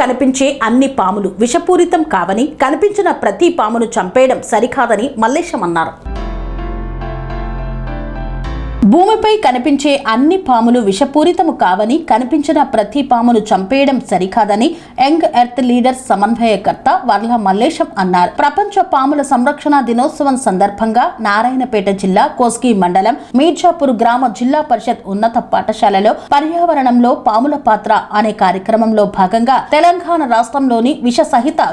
కనిపించే అన్ని పాములు విషపూరితం కావని, కనిపించిన ప్రతి పామును చంపేయడం సరికాదని మల్లేశం అన్నారు. భూమిపై కనిపించే అన్ని పాములు విషపూరితము కావని, కనిపించిన ప్రతి పామును చంపేయడం సరికాదని యంగ్ ఎర్త్ లీడర్స్ సమన్వయకర్త వర్ల మల్లేశం అన్నారు. ప్రపంచ పాముల సంరక్షణ దినోత్సవం సందర్భంగా నారాయణపేట జిల్లా కోస్గి మండలం మీర్జాపూర్ గ్రామ జిల్లా పరిషత్ ఉన్నత పాఠశాలలో పర్యావరణంలో పాముల పాత్ర అనే కార్యక్రమంలో భాగంగా తెలంగాణ రాష్ట్రంలోని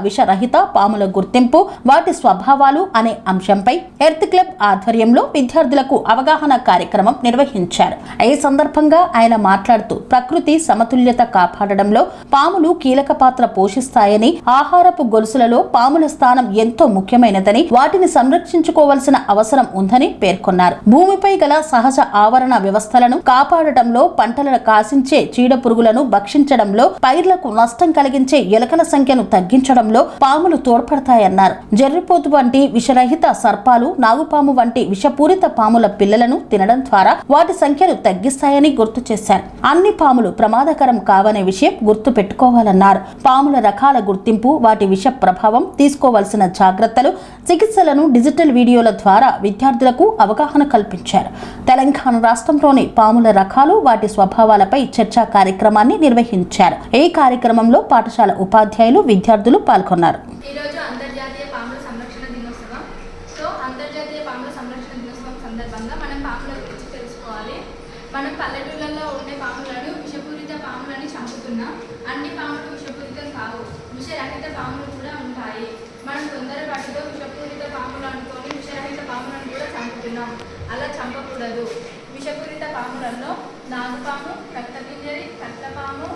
విషరహిత పాముల గుర్తింపు, వాటి స్వభావాలు అనే అంశంపై ఎర్త్ క్లబ్ ఆధ్వర్యంలో విద్యార్థులకు అవగాహన కార్యక్రమం నిర్వహించారు. ఈ సందర్భంగా ఆయన మాట్లాడుతూ ప్రకృతి సమతుల్యత కాపాడడంలో పాములు కీలక పాత్ర పోషిస్తాయని, ఆహారపు గొలుసులలో పాముల స్థానం ఎంతో ముఖ్యమైనదని, వాటిని సంరక్షించుకోవాల్సిన అవసరం ఉందని పేర్కొన్నారు. భూమిపై గల సహజ ఆవరణ వ్యవస్థలను కాపాడటంలో, పంటలను కాసించే చీడ పురుగులను భక్షించడంలో, పైర్లకు నష్టం కలిగించే ఎలకల సంఖ్యను తగ్గించడంలో పాములు తోడ్పడతాయన్నారు. జర్రిపోతు వంటి విషరహిత సర్పాలు, నాగుపాము వంటి విషపూరిత పాముల పిల్లలను తినడం ద్వారా వాటి సంఖ్యను తగ్గిస్తాయని గుర్తు చేశారు. అన్ని పాములు ప్రమాదకరం కావనే విషయం గుర్తు పెట్టుకోవాలన్నారు. పాముల రకాల గుర్తింపు, వాటి విష ప్రభావం, తీసుకోవాల్సిన జాగ్రత్తలు, చికిత్సలను డిజిటల్ వీడియోల ద్వారా విద్యార్థులకు అవగాహన కల్పించారు. తెలంగాణ రాష్ట్రంలోని పాముల రకాలు, వాటి స్వభావాలపై చర్చా కార్యక్రమాన్ని నిర్వహించారు. ఈ కార్యక్రమంలో పాఠశాల ఉపాధ్యాయులు, విద్యార్థులు పాల్గొన్నారు. మనం పల్లెటూళ్ళలో ఉండే పాములను విషపూరిత పాములని చంపుతున్నాం. అన్ని పాములు విషపూరితం కావు, విషరహిత పాములు కూడా ఉంటాయి. మనం తొందరపాటుతో విషపూరిత పాములు అనుకొని విషరహిత పాములను కూడా చంపుతున్నాం. అలా చంపకూడదు. విషపూరిత పాములలో నాగుపాము, రక్తపింజరి, కట్లపాము,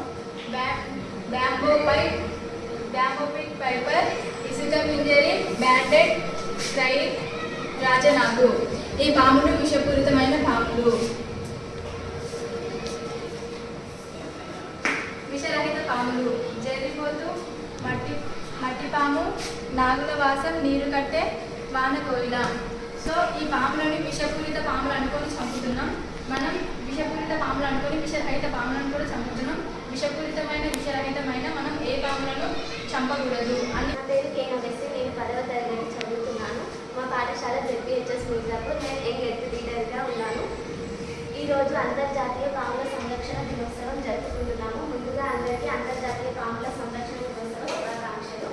బ్యాంబోపిక్ పైపర్, ఇసుక పింజరి, బ్యాండెడ్, క్రైట్, రాజనాగు ఈ పాములు విషపూరితమైన పాములు. విషరహిత పాములు జర్రిపోతు, మట్టిపాము, నాగుల వాసం, నీరు కట్టే, వానకోయిల. సో ఈ పాములని విషపూరిత పాములు అనుకొని చంపుతున్నాం. మనం విషపూరిత పాములు అనుకొని విషరహిత పాములను కూడా చంపుతున్నాం. విషపూరితమైన విషరహితమైన మనం ఏ పాములను చంపకూడదు. నా పేరు కేనవెస్సి, నేను 10వ తరగతి చదువుతున్నాను. మా పాఠశాల జెడ్పీహెచ్ఎస్ మీర్జాపూర్. నేను యంగ్ ఎర్త్ లీడర్గా ఉన్నాను. ఈరోజు అంతర్జాతీయ పాముల సంరక్షణ దినోత్సవం జరుపుకుంటున్నాము. ముందుగా అందరికీ అంతర్జాతీయ పాముల సంరక్షణ దినోత్సవ శుభాకాంక్షలు.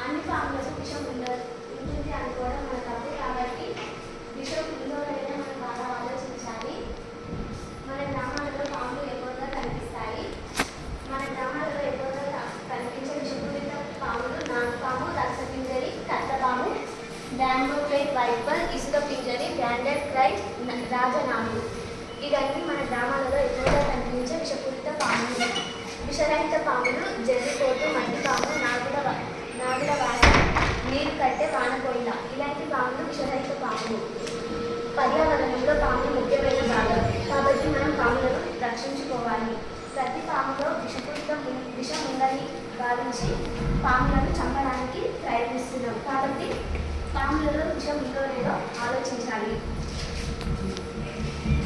అన్ని పాములకు విషం ఉంటుంది అనుకోవడం మన తప్పు. కాబట్టి విషం ఉందో లేదో మనం బాగా ఆలోచించాలి. మన గ్రామాలలో పాములు ఎక్కువగా కనిపిస్తాయి. మన గ్రామాలలో ఎక్కువగా కనిపించే విషపూరిత పాములు నాగుపాము, రక్తపింజరి, కట్లపాము, బ్యాంబోపిక్ పైపర్, ఇసుక పింజరి, బ్యాండెడ్, క్రైట్, రాజనాగు ఇవన్నీ మన గ్రామాలలో ఎక్కువగా కనిపించే విషపూరిత పాములు. విషరహిత పాములు జర్రిపోతు, మట్టిపాము, నాగుల వాసం, నీరు కట్టే, వానకోయిల ఇలాంటి పాములు విషరహిత పాములు. పర్యావరణంలో పాములు ముఖ్యమైన భాగం. కాబట్టి మనం పాములను రక్షించుకోవాలి. ప్రతి పాములో విషం ఉందని భావించి పాములను చంపడానికి ప్రయత్నిస్తున్నాం. కాబట్టి పాములలో విషం ఉందో లేదో